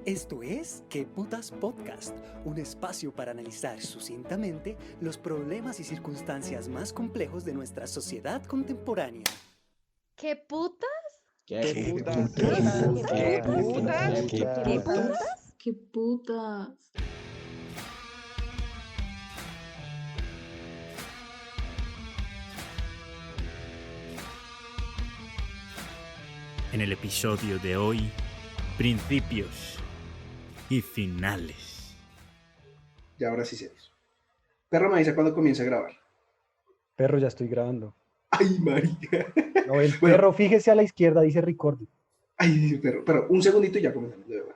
Esto es ¿Qué putas podcast? Un espacio para analizar sucintamente los problemas y circunstancias más complejos de nuestra sociedad contemporánea. ¿Qué putas? ¿Qué putas? ¿Qué putas? ¿Qué putas? ¿Qué putas? En el episodio de hoy, principios y finales. Ya ahora sí se hizo. Perro me avisa cuando comienza a grabar. Perro, ya estoy grabando. Ay, marica. No, el Bueno. perro, fíjese a la izquierda, dice record. Ay, perro. Pero un segundito y ya comenzamos, de verdad.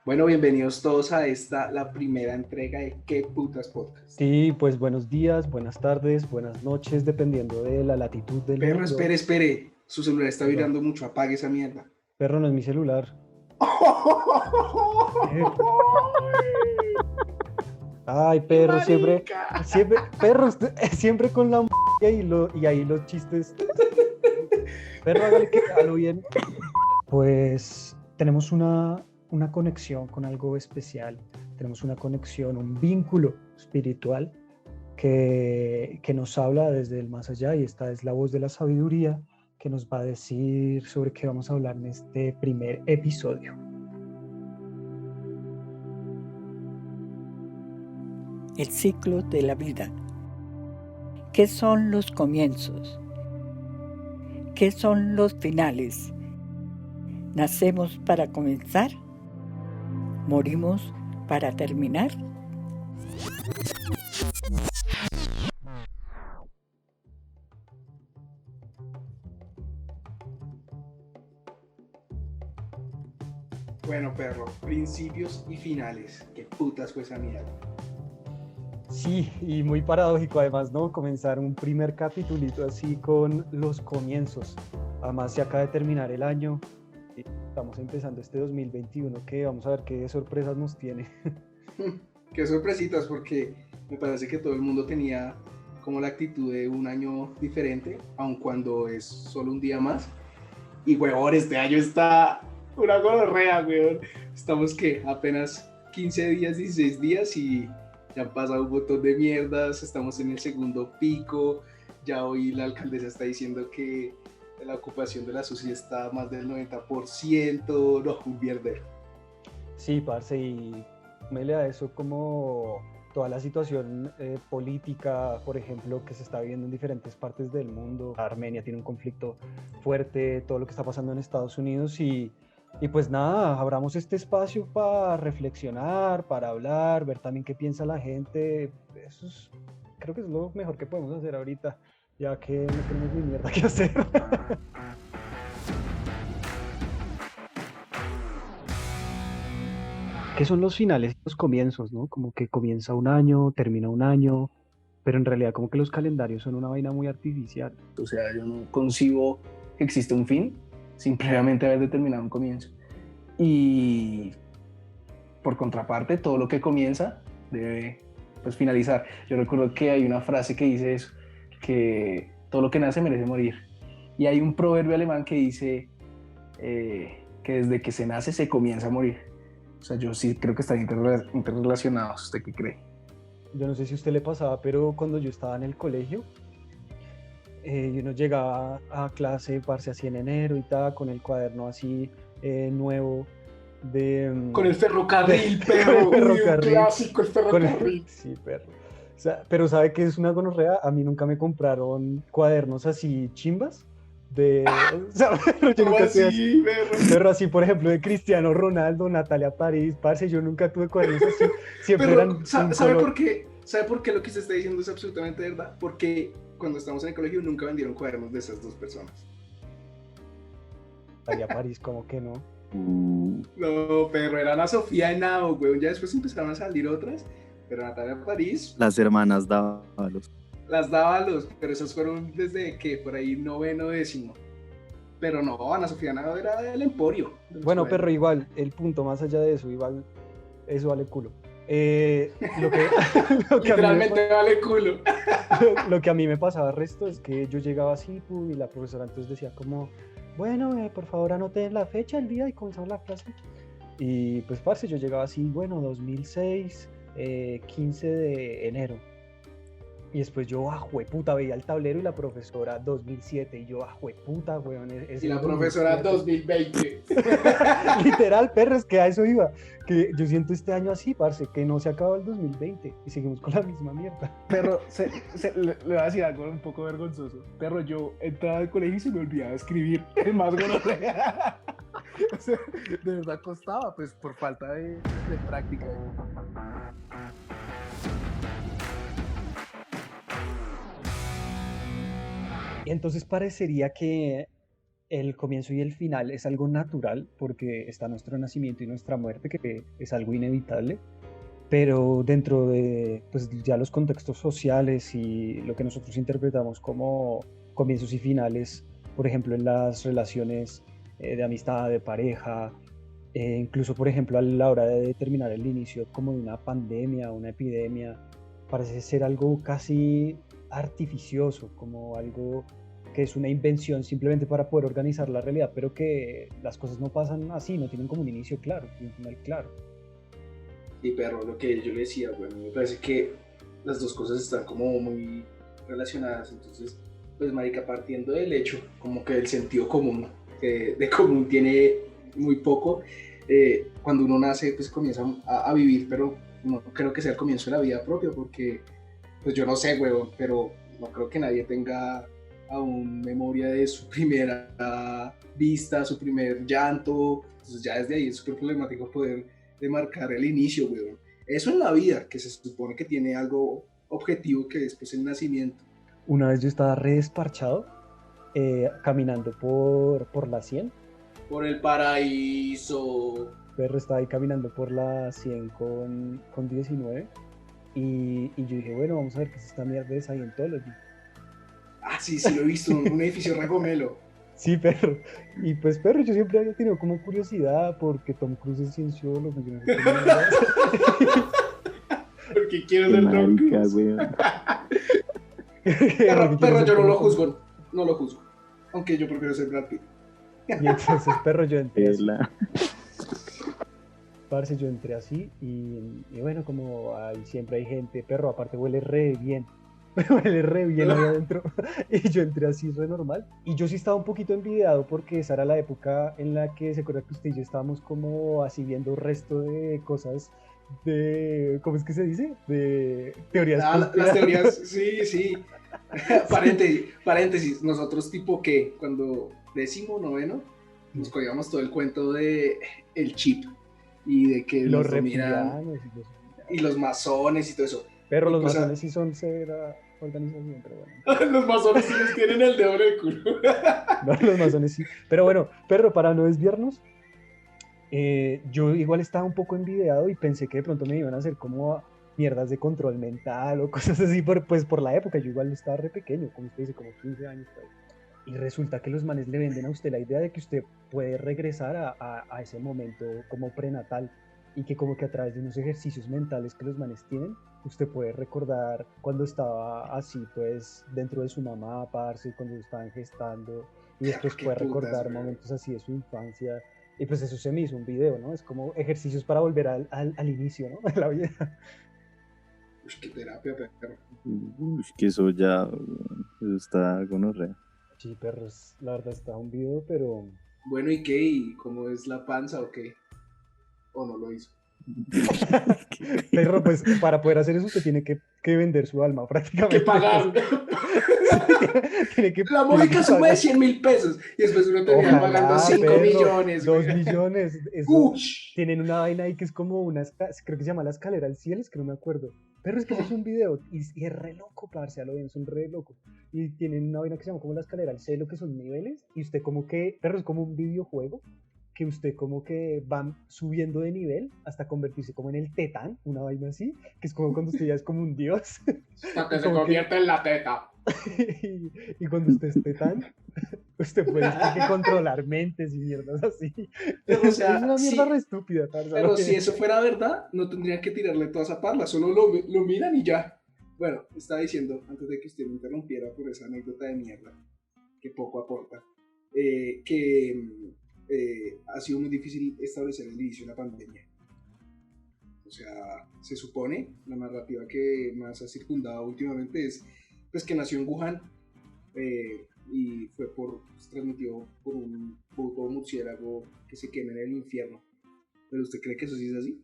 Bueno, bienvenidos todos a la primera entrega de ¿Qué putas podcast? Sí, pues buenos días, buenas tardes, buenas noches, dependiendo de la latitud del Perro, mundo. espere. Su celular está vibrando mucho. Apague esa mierda. Perro, no es mi celular. Ay, perro, Marica. siempre con la y ahí los chistes. Perro, hágale que hágalo bien. Pues tenemos una conexión con algo especial. Tenemos una conexión, un vínculo espiritual que nos habla desde el más allá, y esta es la voz de la sabiduría que nos va a decir sobre qué vamos a hablar en este primer episodio. El ciclo de la vida. ¿Qué son los comienzos? ¿Qué son los finales? ¿Nacemos para comenzar? ¿Morimos para terminar? Bueno, perro. Principios y finales. ¿Qué putas fue esa mierda? Sí, y muy paradójico además, ¿no? Comenzar un primer capitulito así con los comienzos. Además se acaba de terminar el año y estamos empezando este 2021, que vamos a ver qué sorpresas nos tiene. Qué sorpresitas, porque me parece que todo el mundo tenía como la actitud de un año diferente, aun cuando es solo un día más. Y huevón, este año está una gonorrea, huevón. Estamos que apenas 15 días, 16 días y ya han pasado un montón de mierdas. Estamos en el segundo pico. Ya hoy la alcaldesa está diciendo que la ocupación de la SUSI está más del 90%. No, un mierdero. Sí, parce, y me le da eso como toda la situación política, por ejemplo, que se está viviendo en diferentes partes del mundo. Armenia tiene un conflicto fuerte, todo lo que está pasando en Estados Unidos y pues nada, abramos este espacio para reflexionar, para hablar, ver también qué piensa la gente. Creo que es lo mejor que podemos hacer ahorita, ya que no tenemos ni mierda que hacer. ¿Qué son los finales y los comienzos, no? Como que comienza un año, termina un año, pero en realidad como que los calendarios son una vaina muy artificial. O sea, yo no concibo que existe un fin sin previamente haber determinado un comienzo. Y por contraparte, todo lo que comienza debe pues finalizar. Yo recuerdo que hay una frase que dice eso, que todo lo que nace merece morir. Y hay un proverbio alemán que dice que desde que se nace se comienza a morir. O sea, yo sí creo que están interrelacionados. ¿Usted qué cree? Yo no sé si a usted le pasaba, pero cuando yo estaba en el colegio, y uno llegaba a clase, parce, así en enero y tal, con el cuaderno así nuevo de... Con el ferrocarril, perro. Con el ferrocarril. Un clásico, el ferrocarril. Sí, perro. O sea, pero ¿sabe qué es una gonorrea? A mí nunca me compraron cuadernos así chimbas. O sea, yo nunca tuve así, pero así, por ejemplo, de Cristiano Ronaldo, Natalia París, parce, yo nunca tuve cuadernos así. Siempre pero, eran ¿sabe por qué? ¿Sabe por qué lo que se está diciendo es absolutamente verdad? Porque cuando estamos en el colegio nunca vendieron cuadernos de esas dos personas. Natalia París, ¿cómo que no? No, pero era Ana Sofía Henao, weón. Ya después empezaron a salir otras, pero Natalia París Las hermanas Dávalos. las daba pero esos fueron desde que por ahí 9º, 10º. Pero no, Ana Sofía Henao era del Emporio. Bueno, perro, igual, el punto más allá de eso, igual, eso vale culo. Lo que literalmente vale culo. Lo que a mí me pasaba el resto es que yo llegaba así, y la profesora entonces decía como, bueno, por favor anoten la fecha, el día y comenzamos la clase. Y pues, parce, yo llegaba así, bueno, 2006, 15 de enero. Y después yo, jueputa, veía el tablero y la profesora 2007. Y yo, jueputa, weón. Y la profesora 2020. Literal, perro, es que a eso iba. Que yo siento este año así, parce, que no se acaba el 2020 y seguimos con la misma mierda. Perro, le voy a decir algo un poco vergonzoso. Perro, yo entraba al colegio y se me olvidaba escribir. Es más gonorrea. O sea, de verdad costaba, pues, por falta de práctica. Y entonces parecería que el comienzo y el final es algo natural porque está nuestro nacimiento y nuestra muerte, que es algo inevitable, pero dentro de pues, ya los contextos sociales y lo que nosotros interpretamos como comienzos y finales, por ejemplo en las relaciones de amistad, de pareja, incluso por ejemplo a la hora de determinar el inicio como de una pandemia, una epidemia, parece ser algo casi artificioso, como algo que es una invención simplemente para poder organizar la realidad, pero que las cosas no pasan así, no tienen como un inicio claro y un final claro. Sí, perro, lo que yo le decía, bueno, me parece que las dos cosas están como muy relacionadas, entonces, pues, marica, partiendo del hecho, como que el sentido común, que de común tiene muy poco, cuando uno nace, pues comienza a vivir, pero no creo que sea el comienzo de la vida propia, porque, pues yo no sé, huevón, pero no creo que nadie tenga aún memoria de su primera vista, su primer llanto, entonces ya desde ahí es súper problemático poder demarcar el inicio, weón. Eso en la vida, que se supone que tiene algo objetivo que es pues el nacimiento. Una vez yo estaba re desparchado, caminando por la 100. Por el paraíso. Perro estaba ahí caminando por la 100 con 19 y yo dije, bueno, vamos a ver qué es esta mierda de Scientology. Ah, sí, lo he visto, un edificio regomelo. Sí, perro. Y pues, perro, yo siempre había tenido como curiosidad porque Tom Cruise es cienciólogo. Yo no sé qué mierda. Porque quiero ser Tom Cruise. Perro, yo no lo juzgo, aunque yo prefiero ser Brad Pitt. Y entonces, perro, yo entré así. Parce, yo entré así y bueno, como siempre hay gente, perro, aparte huele re bien. Huele re bien ahí adentro. Y yo entré así re normal. Y yo sí estaba un poquito envidiado porque esa era la época en la que se acuerda que usted y yo estábamos como así viendo resto de cosas de, ¿cómo es que se dice? De teorías. Las teorías, sí. Paréntesis, nosotros tipo que cuando 10º, nos cogíamos todo el cuento de el chip y de que los reptilianos y los masones y todo eso. Pero los masones sí son severa organización, pero bueno. Los masones sí les tienen el dedo en el culo. No, los masones sí. Pero bueno, perro, para no desviarnos, yo igual estaba un poco envidiado y pensé que de pronto me iban a hacer como mierdas de control mental o cosas así, pues por la época. Yo igual estaba re pequeño, como usted dice, como 15 años. Por ahí. Y resulta que los manes le venden a usted la idea de que usted puede regresar a ese momento como prenatal y que como que a través de unos ejercicios mentales que los manes tienen, usted puede recordar cuando estaba así, pues, dentro de su mamá, parce, cuando estaban gestando, y después puede recordar momentos así de su infancia, y pues eso se me hizo un video, ¿no? Es como ejercicios para volver al inicio, ¿no? De la vida. Uy, qué terapia, perro. Uy, que eso ya, eso está gonorrea. Sí, perros, la verdad está un video, pero... Bueno, ¿y qué? ¿Y cómo es la panza o qué? ¿O no lo hizo? Perro, pues para poder hacer eso usted tiene que vender su alma prácticamente. Que pagar. La módica suma de 100,000 pesos y después uno termina pagando 5 millones. 2 millones. Tienen una vaina ahí que es como creo que se llama la escalera al cielo, es que no me acuerdo. Pero es que eso es un video y es re loco, parce, a lo bien, son re loco. Y tienen una vaina que se llama como la escalera al cielo, que son niveles, y usted como que, perro, es como un videojuego, que usted como que va subiendo de nivel hasta convertirse como en el tetán, una vaina así, que es como cuando usted ya es como un dios. Hasta que se convierte en la teta. y cuando usted es tetán, usted puede que controlar mentes y mierdas así. Pero, o sea, es una mierda re estúpida. Pero si eso fuera verdad, no tendrían que tirarle toda esa parla, solo lo miran y ya. Bueno, estaba diciendo, antes de que usted me interrumpiera por esa anécdota de mierda, que poco aporta. que ha sido muy difícil establecer el inicio de la pandemia. O sea, se supone, la narrativa que más ha circundado últimamente es pues, que nació en Wuhan y fue transmitido por un puto murciélago que se quema en el infierno. ¿Pero usted cree que eso sí es así?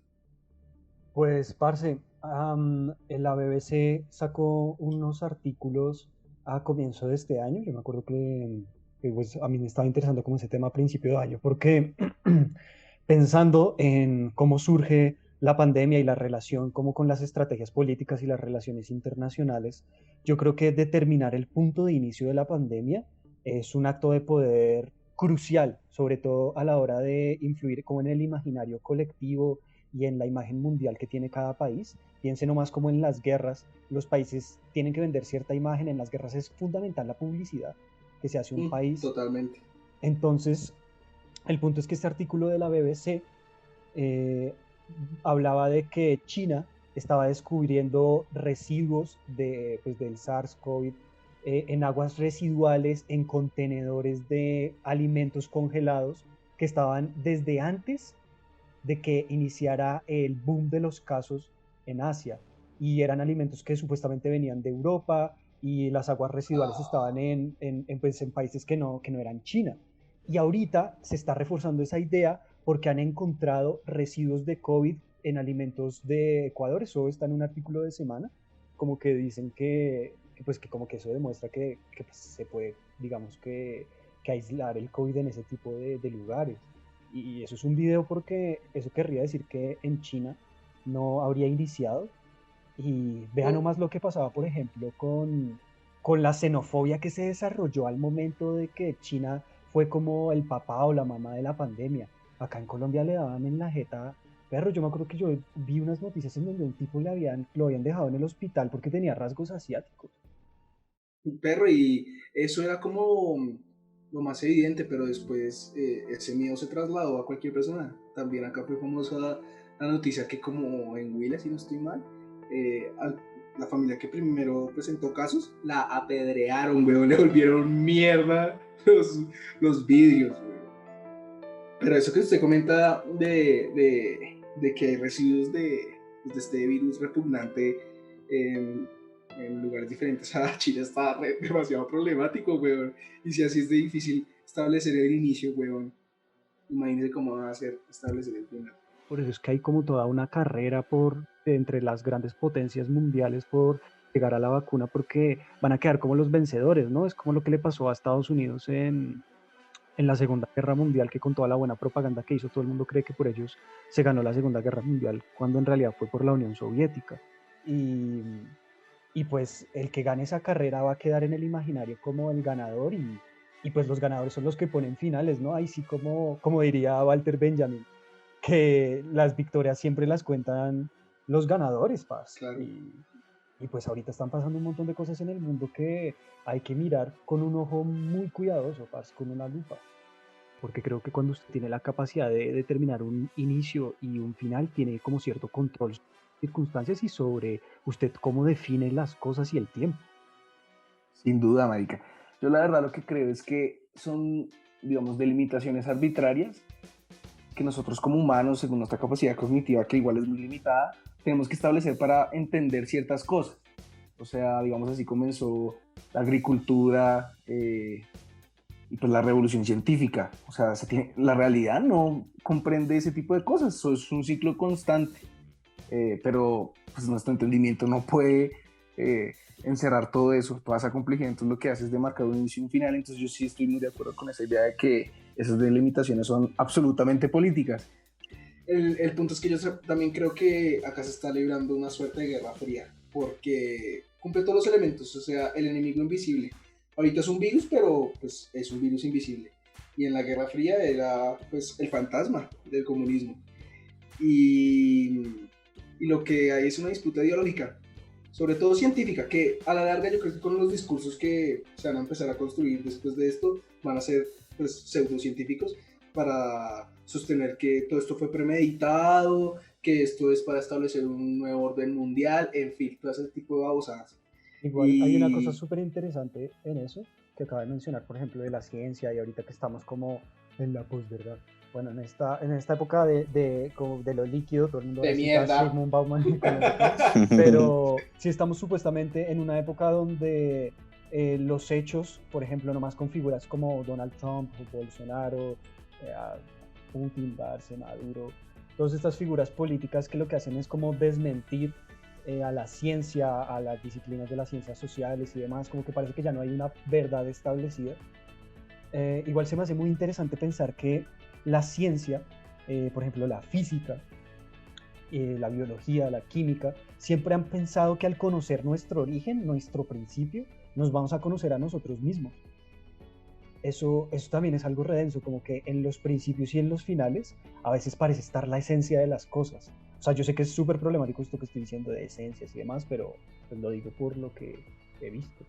Pues, parce, la BBC sacó unos artículos a comienzo de este año. Yo me acuerdo que, pues, a mí me estaba interesando como ese tema a principio de año, porque pensando en cómo surge la pandemia y la relación como con las estrategias políticas y las relaciones internacionales, yo creo que determinar el punto de inicio de la pandemia es un acto de poder crucial, sobre todo a la hora de influir como en el imaginario colectivo y en la imagen mundial que tiene cada país. Piense nomás como en las guerras, los países tienen que vender cierta imagen, en las guerras es fundamental la publicidad que se hace un país. Totalmente. Entonces, el punto es que este artículo de la BBC hablaba de que China estaba descubriendo residuos pues, del SARS-CoV en aguas residuales, en contenedores de alimentos congelados que estaban desde antes de que iniciara el boom de los casos en Asia. Y eran alimentos que supuestamente venían de Europa y las aguas residuales estaban pues, en países que no eran China. Y ahorita se está reforzando esa idea porque han encontrado residuos de COVID en alimentos de Ecuador. Eso está en un artículo de Semana, como que dicen pues, que como que eso demuestra que pues, se puede, digamos que aislar el COVID en ese tipo de lugares. Y eso es un video porque eso querría decir que en China no habría iniciado. Y vean nomás lo que pasaba, por ejemplo, con la xenofobia que se desarrolló al momento de que China fue como el papá o la mamá de la pandemia. Acá en Colombia le daban en la jeta, perro, yo me acuerdo que yo vi unas noticias en donde un tipo lo habían dejado en el hospital porque tenía rasgos asiáticos. Un perro, y eso era como lo más evidente, pero después ese miedo se trasladó a cualquier persona. También acá fue famosa la noticia que como en Huila, si no estoy mal, la familia que primero presentó casos, la apedrearon, weón, le volvieron mierda los vidrios, weón. Pero eso que usted comenta de que hay residuos de este virus repugnante en lugares diferentes a China está demasiado problemático, weón. Y si así es de difícil establecer el inicio, weón, imagínese cómo va a ser establecer el final. Por eso es que hay como toda una carrera entre las grandes potencias mundiales por llegar a la vacuna, porque van a quedar como los vencedores, ¿no? Es como lo que le pasó a Estados Unidos en la Segunda Guerra Mundial, que con toda la buena propaganda que hizo, todo el mundo cree que por ellos se ganó la Segunda Guerra Mundial, cuando en realidad fue por la Unión Soviética. Y pues el que gane esa carrera va a quedar en el imaginario como el ganador, y pues los ganadores son los que ponen finales, ¿no? Ahí sí, como diría Walter Benjamin, que las victorias siempre las cuentan los ganadores, parce. Claro. Y pues ahorita están pasando un montón de cosas en el mundo que hay que mirar con un ojo muy cuidadoso, parce, con una lupa. Porque creo que cuando usted tiene la capacidad de determinar un inicio y un final, tiene como cierto control sobre las circunstancias y sobre usted cómo define las cosas y el tiempo. Sin duda, marica. Yo la verdad lo que creo es que son, digamos, delimitaciones arbitrarias que nosotros como humanos, según nuestra capacidad cognitiva, que igual es muy limitada, tenemos que establecer para entender ciertas cosas. O sea, digamos, así comenzó la agricultura y pues la revolución científica. O sea, la realidad no comprende ese tipo de cosas, eso es un ciclo constante. Pero pues nuestro entendimiento no puede encerrar todo eso, toda esa complejidad. Entonces lo que hace es de marcar un inicio y un final. Entonces yo sí estoy muy de acuerdo con esa idea de que esas delimitaciones son absolutamente políticas. El punto es que yo también creo que acá se está librando una suerte de guerra fría, porque cumple todos los elementos. O sea, el enemigo invisible ahorita es un virus, pero pues es un virus invisible, y en la Guerra Fría era pues el fantasma del comunismo, y lo que hay es una disputa ideológica, sobre todo científica, que a la larga yo creo que con los discursos que se van a empezar a construir después de esto van a ser pues pseudocientíficos para sostener que todo esto fue premeditado, que esto es para establecer un nuevo orden mundial, en fin, todo ese tipo de babosadas. Igual hay una cosa súper interesante en eso, que acaba de mencionar, por ejemplo, de la ciencia y ahorita que estamos como en la posverdad. Bueno, en esta época como de lo líquido, todo el mundo De cita mierda. a Zygmunt Bauman, pero sí estamos supuestamente en una época donde los hechos, por ejemplo, nomás con figuras como Donald Trump, Bolsonaro, Putin, Barce, Maduro, todas estas figuras políticas que lo que hacen es como desmentir a la ciencia, a las disciplinas de las ciencias sociales y demás, como que parece que ya no hay una verdad establecida. Igual se me hace muy interesante pensar que la ciencia, por ejemplo la física, la biología, la química, siempre han pensado que al conocer nuestro origen, nuestro principio, nos vamos a conocer a nosotros mismos. Eso también es algo redenso, como que en los principios y en los finales a veces parece estar la esencia de las cosas. O sea, yo sé que es súper problemático esto que estoy diciendo de esencias y demás, pero pues lo digo por lo que he visto.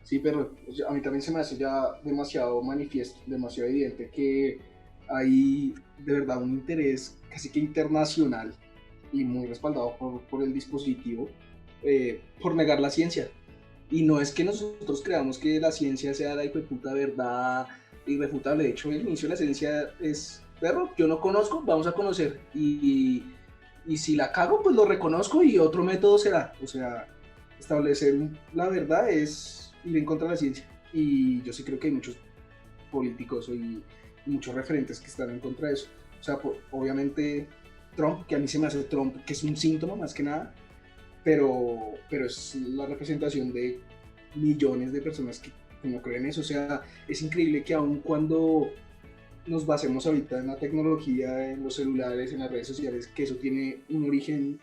Sí, pero a mí también se me hace ya demasiado manifiesto, demasiado evidente que hay de verdad un interés casi que internacional y muy respaldado por el dispositivo por negar la ciencia. Y no es que nosotros creamos que la ciencia sea la hijueputa verdad irrefutable. De hecho, el inicio de la ciencia es, perro, yo no conozco, vamos a conocer. Y si la cago, pues lo reconozco y otro método será. O sea, establecer la verdad es ir en contra de la ciencia. Y yo sí creo que hay muchos políticos y muchos referentes que están en contra de eso. O sea, obviamente Trump, que a mí se me hace Trump, que es un síntoma más que nada, pero es la representación de millones de personas que no creen eso. O sea, es increíble que aun cuando nos basemos ahorita en la tecnología, en los celulares, en las redes sociales, que eso tiene un origen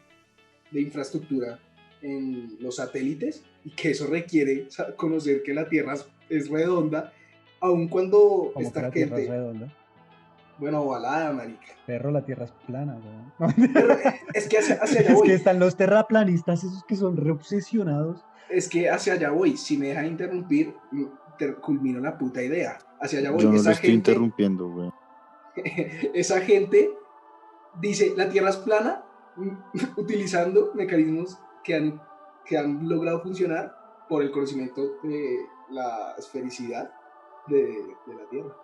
de infraestructura en los satélites y que eso requiere conocer que la Tierra es redonda, aun cuando Como que esta la Tierra es gente... redonda. Bueno, ovalada, marica. Perro, la Tierra es plana, ¿no? Pero es que hacia allá Es voy. que están los terraplanistas, esos que son reobsesionados. Es que hacia allá voy. Si me deja interrumpir, culmino la puta idea. Hacia allá voy. Yo no lo Esa estoy gente, interrumpiendo, güey. esa gente dice la Tierra es plana utilizando mecanismos que han logrado funcionar por el conocimiento de la esfericidad de la Tierra.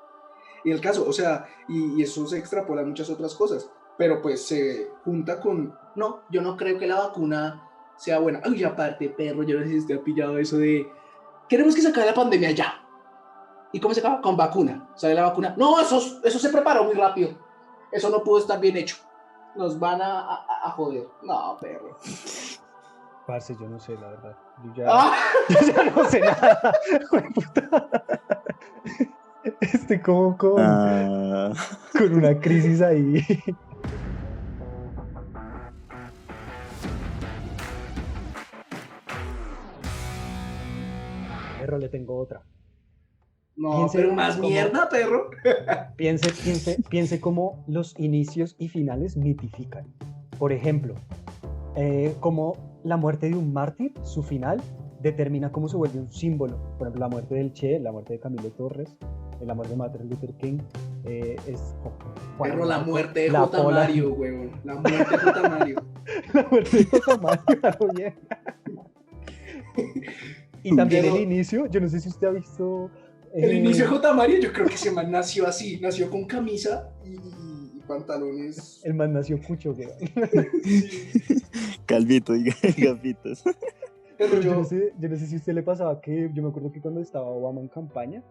Y el caso, o sea, y eso se extrapola a muchas otras cosas, pero pues se junta con, no, yo no creo que la vacuna sea buena. Ay, aparte, perro, yo no sé si usted ha pillado eso de, queremos que se acabe la pandemia ya. ¿Y cómo se acaba? Con vacuna. ¿Sale la vacuna? No, eso se preparó muy rápido. Eso no pudo estar bien hecho. Nos van a joder. No, perro. Parce, yo no sé, la verdad. Yo ya no sé nada. Estoy como con una crisis ahí. Perro, le tengo otra. No, pero más mierda, perro. Piense cómo los inicios y finales mitifican. Por ejemplo, como la muerte de un mártir, su final determina cómo se vuelve un símbolo. Por ejemplo, la muerte del Che, la muerte de Camilo Torres, la muerte de Martin Luther King, Pero la muerte de J. Mario, huevón. La muerte de J. Mario. La muerte de J. Mario, Y también el inicio, yo no sé si usted ha visto... El inicio de J. Mario, yo creo que ese man nació así, nació con camisa y pantalones. El man nació pucho, güey. Calvito y gafitas. Pero yo no sé si a usted le pasaba que yo me acuerdo que cuando estaba Obama en campaña,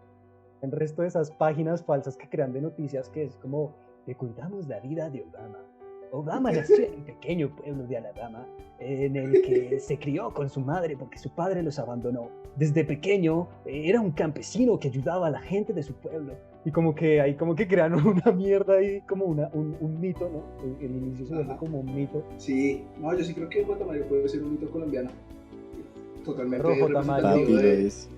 el resto de esas páginas falsas que crean de noticias que es como, te contamos la vida de Obama. Obama nació en un pequeño pueblo de Alabama en el que se crió con su madre porque su padre los abandonó. Desde pequeño era un campesino que ayudaba a la gente de su pueblo. Y como que ahí como que crearon una mierda y como un mito, ¿no? El inicio se vuelve como un mito. Sí, no, yo sí creo que J. Mario puede ser un mito colombiano. Totalmente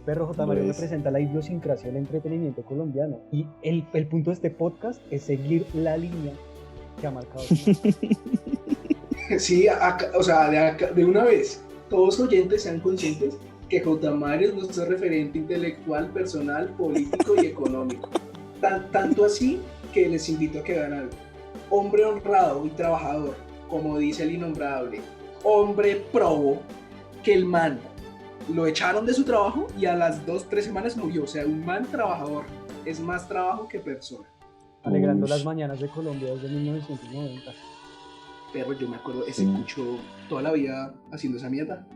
Perro J. Mario representa la idiosincrasia del entretenimiento colombiano. Y el punto de este podcast es seguir la línea que ha marcado. Sí, o sea, de una vez, todos oyentes sean conscientes que J. Mario es nuestro referente intelectual, personal, político y económico. Tanto así que les invito a que vean algo. Hombre honrado y trabajador, como dice el innombrable. Hombre probo, que el man lo echaron de su trabajo y a las 2-3 semanas murió. O sea, un man trabajador es más trabajo que persona. Alegrando Ush. las mañanas de Colombia desde 1990. Pero yo me acuerdo, ese cucho toda la vida haciendo esa mierda.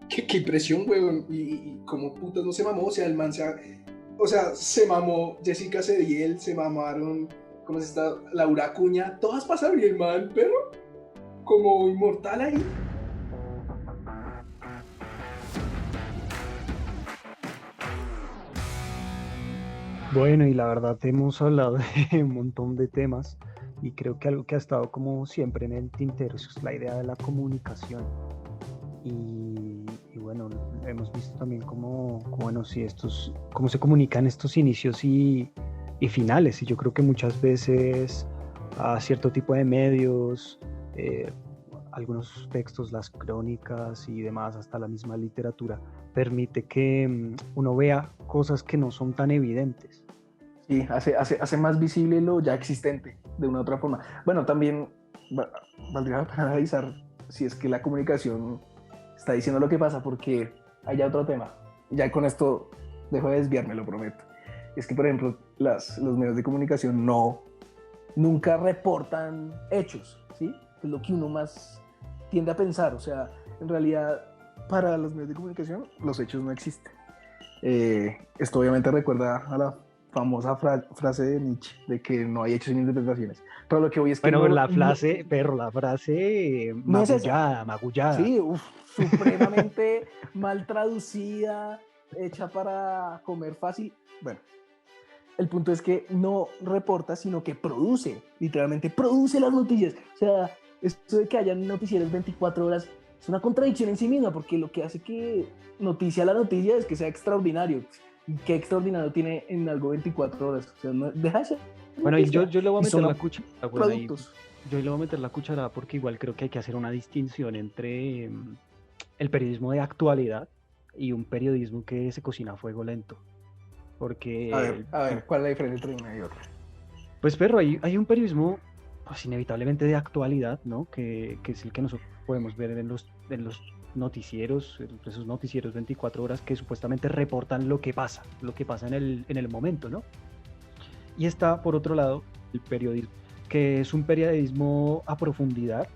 Qué impresión, weón. Y como putas no se mamó. O sea, el man se mamó Jessica Cediel, se mamaron, ¿cómo se está? Laura Acuña. Todas pasaron y el man, pero como inmortal ahí. Bueno, y la verdad hemos hablado de un montón de temas y creo que algo que ha estado como siempre en el tintero es la idea de la comunicación. Y bueno, hemos visto también cómo se comunican estos inicios y finales. Y yo creo que muchas veces a cierto tipo de medios, algunos textos, las crónicas y demás, hasta la misma literatura, permite que uno vea cosas que no son tan evidentes. Sí, hace más visible lo ya existente, de una u otra forma. Bueno, también valdría la pena analizar si es que la comunicación está diciendo lo que pasa, porque hay ya otro tema. Ya con esto dejo de desviarme, lo prometo. Es que, por ejemplo, los medios de comunicación nunca reportan hechos, ¿sí? Es lo que uno más tiende a pensar. O sea, en realidad, para los medios de comunicación, los hechos no existen. Esto obviamente recuerda a la famosa frase de Nietzsche, de que no hay hechos sin interpretaciones. Pero lo que voy es que... Bueno, la frase No es magullada. Sí, supremamente mal traducida, hecha para comer fácil. Bueno, el punto es que no reporta, sino que produce, literalmente produce las noticias. O sea, esto de que hayan noticieros 24 horas es una contradicción en sí misma, porque lo que hace que noticia la noticia es que sea extraordinario. ¿Y qué extraordinario tiene en algo 24 horas? O sea, no, deja de ser Bueno, y yo le voy a y meter son la cuchara. Bueno, ahí, productos. yo le voy a meter la cuchara porque igual creo que hay que hacer una distinción entre el periodismo de actualidad y un periodismo que se cocina a fuego lento. Porque... A ver, ¿cuál es la diferencia entre una y otra? Pues, perro, hay un periodismo pues inevitablemente de actualidad, ¿no? Que es el que nosotros podemos ver en los noticieros, esos noticieros 24 horas que supuestamente reportan lo que pasa en el momento, ¿no? Y está, por otro lado, el periodismo, que es un periodismo a profundidad,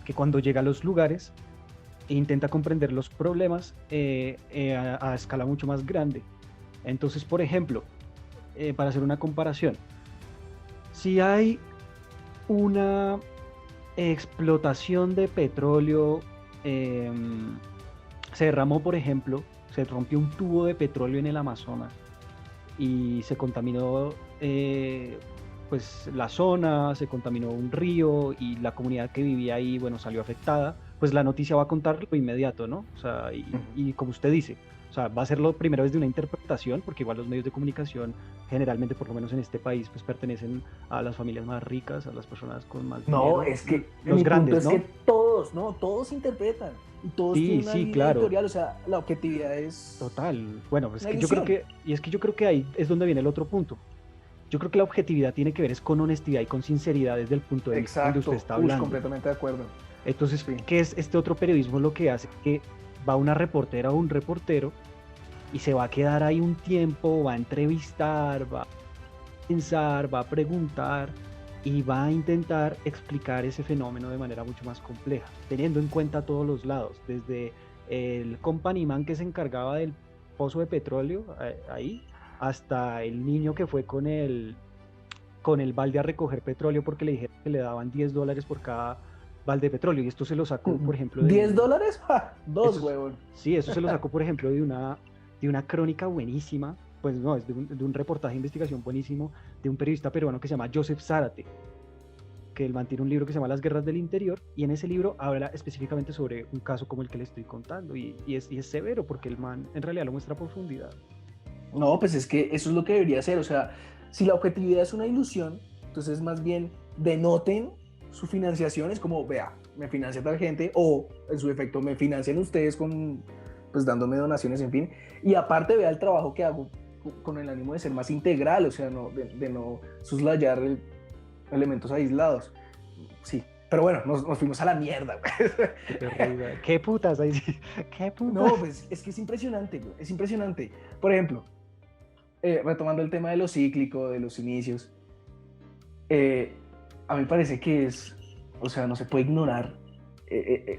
que cuando llega a los lugares intenta comprender los problemas a escala mucho más grande. Entonces, por ejemplo, para hacer una comparación, si hay una explotación de petróleo, se derramó, por ejemplo, se rompió un tubo de petróleo en el Amazonas y se contaminó pues la zona, se contaminó un río y la comunidad que vivía ahí, bueno, salió afectada, pues la noticia va a contar lo inmediato, ¿no? O sea, y como usted dice, o sea, va a ser lo primero desde una interpretación, porque igual los medios de comunicación generalmente, por lo menos en este país, pues pertenecen a las familias más ricas, a las personas con más dinero. No, es que los grandes, ¿no? Es que todos interpretan y todos tienen una línea editorial, o sea, la objetividad es total. Bueno, pues que yo creo que ahí es donde viene el otro punto. Yo creo que la objetividad tiene que ver es con honestidad y con sinceridad desde el punto de vista donde usted está hablando. Completamente de acuerdo. Entonces, sí. ¿Qué es este otro periodismo? Lo que hace que va una reportera o un reportero y se va a quedar ahí un tiempo, va a entrevistar, va a pensar, va a preguntar y va a intentar explicar ese fenómeno de manera mucho más compleja, teniendo en cuenta todos los lados, desde el company man que se encargaba del pozo de petróleo ahí, hasta el niño que fue con el balde a recoger petróleo porque le dijeron que le daban $10 por cada balde de petróleo, y esto se lo sacó, por ejemplo, de $10, dos, huevón. Sí, eso se lo sacó, por ejemplo, de una crónica buenísima, pues no, es de un reportaje de investigación buenísimo de un periodista peruano que se llama Joseph Zárate, que él mantiene un libro que se llama Las Guerras del Interior, y en ese libro habla específicamente sobre un caso como el que le estoy contando, y es severo, porque el man en realidad lo muestra a profundidad. No, pues es que eso es lo que debería ser, o sea, si la objetividad es una ilusión, entonces más bien denoten su financiación, es como, vea, me financia tal gente, o en su efecto me financian ustedes pues dándome donaciones, en fin, y aparte vea el trabajo que hago con el ánimo de ser más integral, o sea, de no soslayar elementos aislados. Sí, Pero bueno, nos fuimos a la mierda, güey. Qué terrible. ¿Qué putas? Ahí sí. ¿Qué putas? No, pues es que es impresionante, güey. Es impresionante. Por ejemplo, retomando el tema de lo cíclico, de los inicios, a mí me parece que o sea, no se puede ignorar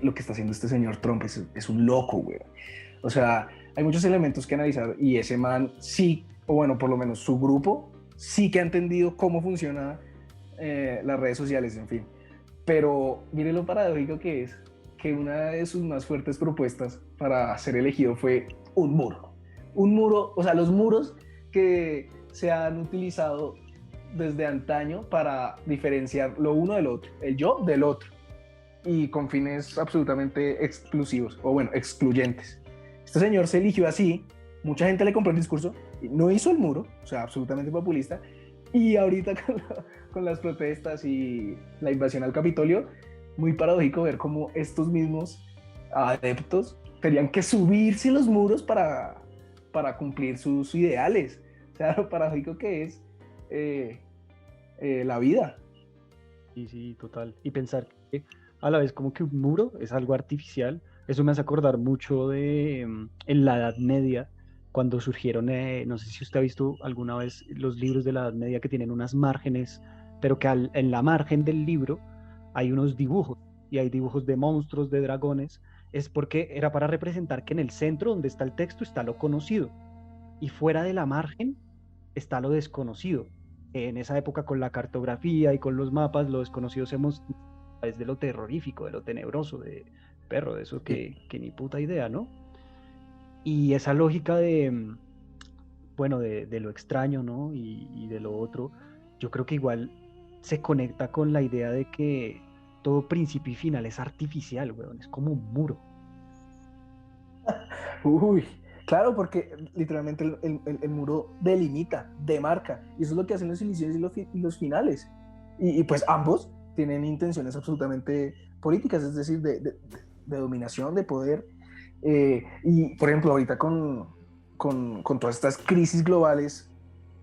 lo que está haciendo este señor Trump. Es un loco, güey. O sea, hay muchos elementos que analizar y ese man sí, o bueno, por lo menos su grupo, sí que ha entendido cómo funcionan las redes sociales, en fin. Pero mire lo paradójico que es que una de sus más fuertes propuestas para ser elegido fue un muro. Un muro, o sea, los muros que se han utilizado desde antaño para diferenciar lo uno del otro, el yo del otro, y con fines absolutamente exclusivos, o bueno, excluyentes. Este señor se eligió así, mucha gente le compró el discurso, no hizo el muro, o sea, absolutamente populista, y ahorita con las protestas y la invasión al Capitolio, muy paradójico ver cómo estos mismos adeptos tenían que subirse los muros para cumplir sus ideales. O sea, lo paradójico que es la vida. Sí, total. Y pensar que a la vez como que un muro es algo artificial, eso me hace acordar mucho de en la Edad Media, cuando surgieron, no sé si usted ha visto alguna vez los libros de la Edad Media que tienen unas márgenes, pero que en la margen del libro hay unos dibujos, y hay dibujos de monstruos, de dragones, es porque era para representar que en el centro donde está el texto está lo conocido, y fuera de la margen está lo desconocido. En esa época con la cartografía y con los mapas, lo desconocido se mostraba desde lo terrorífico, de lo tenebroso, de perro, de eso que ni puta idea, ¿no? Y esa lógica de, bueno, de lo extraño, ¿no? Y de lo otro, yo creo que igual se conecta con la idea de que todo principio y final es artificial, weón, es como un muro. Uy, claro, porque literalmente el muro delimita, demarca, y eso es lo que hacen los inicios y los finales. Y pues ambos tienen intenciones absolutamente políticas, es decir, de dominación, de poder. Y por ejemplo, ahorita con todas estas crisis globales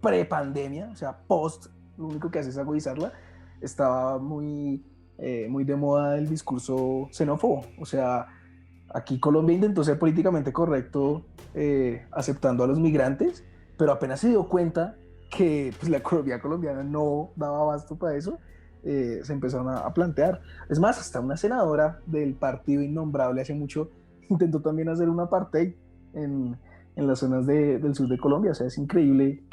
pre-pandemia, o sea, post, lo único que hace es agudizarla, estaba muy de moda el discurso xenófobo. O sea, aquí Colombia intentó ser políticamente correcto aceptando a los migrantes, pero apenas se dio cuenta que pues, la economía colombiana no daba abasto para eso, se empezaron a plantear. Es más, hasta una senadora del partido innombrable hace mucho intentó también hacer un apartheid en las zonas del sur de Colombia. O sea, es increíble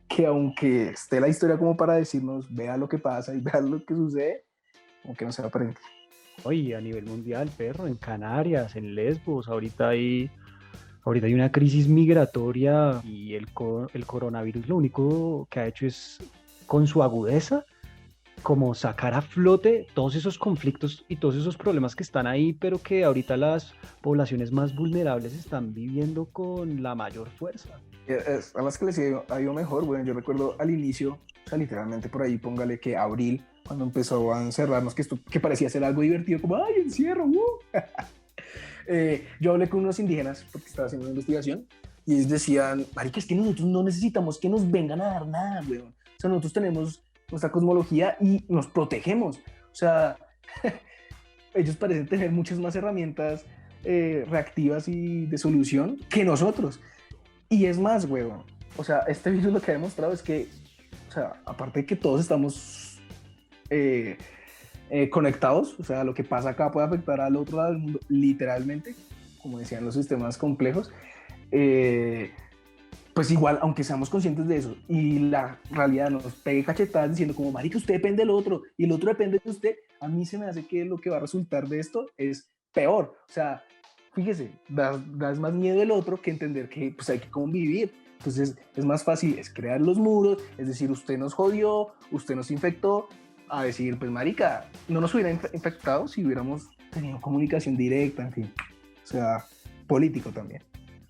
que aunque esté la historia como para decirnos, vea lo que pasa y vea lo que sucede, como que no se aprende. Oye, a nivel mundial, perro, en Canarias, en Lesbos, ahorita hay una crisis migratoria y el coronavirus lo único que ha hecho es, con su agudeza, como sacar a flote todos esos conflictos y todos esos problemas que están ahí, pero que ahorita las poblaciones más vulnerables están viviendo con la mayor fuerza. A las que les ha ido mejor, bueno, yo recuerdo al inicio, o sea, literalmente por ahí póngale que abril, cuando empezó a encerrarnos, que parecía ser algo divertido, como ¡ay, encierro! Yo hablé con unos indígenas, porque estaba haciendo una investigación, y ellos decían, marica, es que nosotros no necesitamos que nos vengan a dar nada, weón. O sea, nosotros tenemos nuestra cosmología y nos protegemos. O sea, ellos parecen tener muchas más herramientas reactivas y de solución que nosotros. Y es más, weón, o sea, este virus lo que ha demostrado es que, o sea, aparte de que todos estamos conectados, o sea, lo que pasa acá puede afectar al otro lado del mundo, literalmente, como decían los sistemas complejos, pues igual, aunque seamos conscientes de eso y la realidad nos pegue cachetadas diciendo como, marica, usted depende del otro y el otro depende de usted, a mí se me hace que lo que va a resultar de esto es peor. O sea, fíjese, das más miedo el otro que entender que pues hay que convivir. Entonces es más fácil es crear los muros, es decir, usted nos jodió, usted nos infectó, a decir, pues marica, no nos hubiera infectado si hubiéramos tenido comunicación directa, en fin. O sea, político también.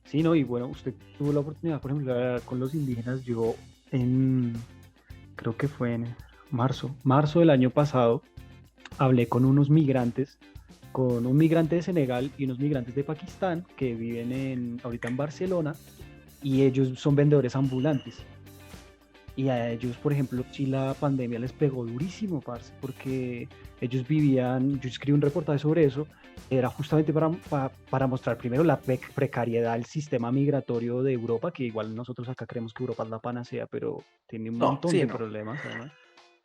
Sí, no, y bueno, usted tuvo la oportunidad, por ejemplo, de hablar con los indígenas. Yo creo que fue en marzo del año pasado, hablé con unos migrantes, con un migrante de Senegal y unos migrantes de Pakistán que viven ahorita en Barcelona, y ellos son vendedores ambulantes. Y a ellos, por ejemplo, sí la pandemia les pegó durísimo, parce, porque ellos vivían, yo escribí un reportaje sobre eso, era justamente para mostrar primero la precariedad del sistema migratorio de Europa, que igual nosotros acá creemos que Europa es la panacea, pero tiene un No, montón sí, de no. problemas, además.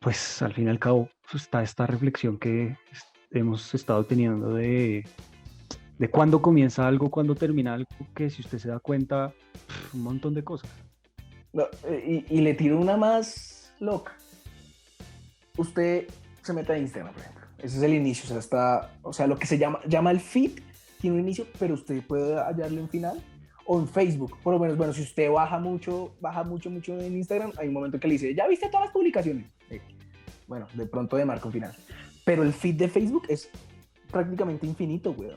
Pues al fin y al cabo está esta reflexión que hemos estado teniendo de cuándo comienza algo, cuándo termina algo, que si usted se da cuenta, un montón de cosas. No, y le tiro una más loca. Usted se mete a Instagram, por ejemplo. Ese es el inicio. O sea, lo que se llama el feed, tiene un inicio, pero usted puede hallarle un final. O en Facebook, por lo menos, bueno, si usted baja mucho en Instagram, hay un momento que le dice, ¿ya viste todas las publicaciones? Bueno, de pronto demarca un final. Pero el feed de Facebook es prácticamente infinito, güey.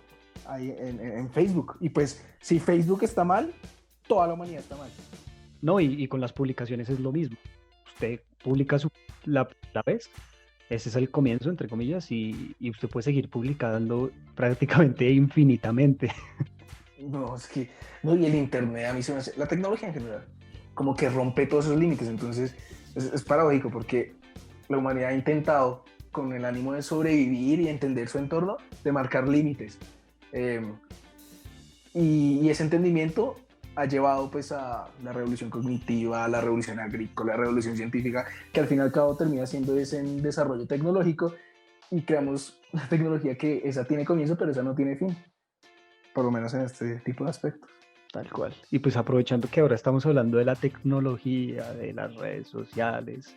Ahí en Facebook. Y pues, si Facebook está mal, toda la humanidad está mal. No, y con las publicaciones es lo mismo. Usted publica la vez, ese es el comienzo, entre comillas, y usted puede seguir publicando prácticamente infinitamente. No, es que, no, y el internet, a mí se me hace, la tecnología en general, como que rompe todos esos límites, entonces es paradójico porque la humanidad ha intentado, con el ánimo de sobrevivir y entender su entorno, de marcar límites. Y ese entendimiento ha llevado pues a la revolución cognitiva, a la revolución agrícola, a la revolución científica, que al fin y al cabo termina siendo ese desarrollo tecnológico y creamos una tecnología que esa tiene comienzo, pero esa no tiene fin, por lo menos en este tipo de aspectos. Tal cual. Y pues aprovechando que ahora estamos hablando de la tecnología, de las redes sociales,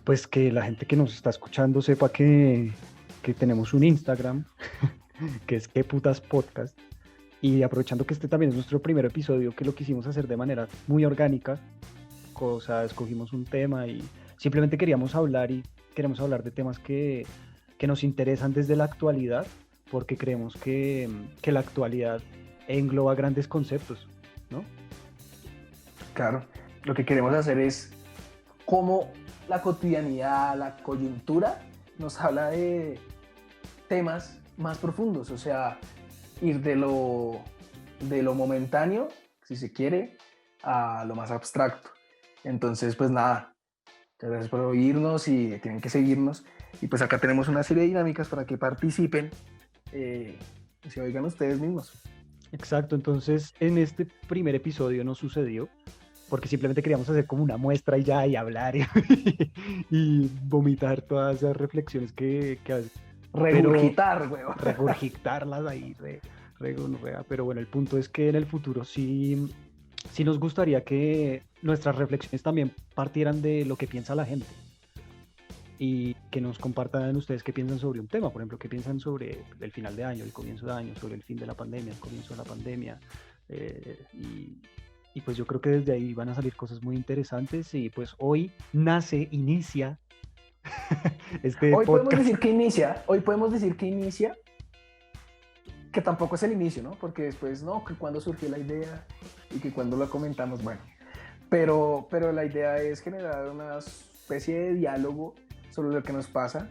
pues que la gente que nos está escuchando sepa que tenemos un Instagram, que es Qué Putas Podcast. Y aprovechando que este también es nuestro primer episodio, que lo quisimos hacer de manera muy orgánica, escogimos un tema y simplemente queremos hablar de temas que nos interesan desde la actualidad, porque creemos que la actualidad engloba grandes conceptos, ¿no? Claro, lo que queremos hacer es cómo la cotidianidad, la coyuntura nos habla de temas más profundos, o sea, ir de lo momentáneo, si se quiere, a lo más abstracto. Entonces, pues nada, muchas gracias por oírnos y tienen que seguirnos. Y pues acá tenemos una serie de dinámicas para que participen y se oigan ustedes mismos. Exacto, entonces en este primer episodio no sucedió, porque simplemente queríamos hacer como una muestra y ya, y hablar y vomitar todas esas reflexiones que a veces... Regurgitar, weón. Regurgitarlas ahí, pero bueno, el punto es que en el futuro sí nos gustaría que nuestras reflexiones también partieran de lo que piensa la gente y que nos compartan ustedes qué piensan sobre un tema, por ejemplo, qué piensan sobre el final de año, el comienzo de año, sobre el fin de la pandemia, el comienzo de la pandemia, y pues yo creo que desde ahí van a salir cosas muy interesantes y pues hoy inicia este hoy podcast. podemos decir que inicia, que tampoco es el inicio, ¿no? Porque después, no, que cuando surgió la idea y que cuando la comentamos, bueno. Pero la idea es generar una especie de diálogo sobre lo que nos pasa,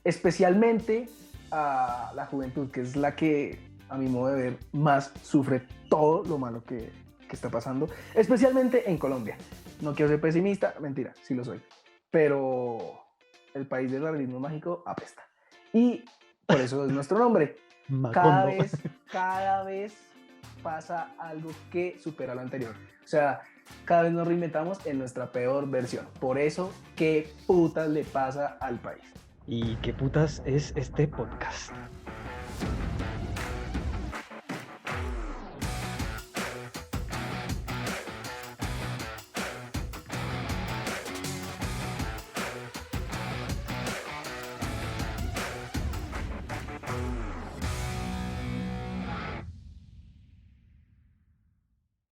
especialmente a la juventud, que es la que, a mi modo de ver, más sufre todo lo malo que está pasando, especialmente en Colombia. No quiero ser pesimista, mentira, sí lo soy. Pero el país del realismo mágico apesta. Y por eso es nuestro nombre. Cada vez pasa algo que supera lo anterior. O sea, cada vez nos reinventamos en nuestra peor versión. Por eso, ¿qué putas le pasa al país? ¿Y qué putas es este podcast?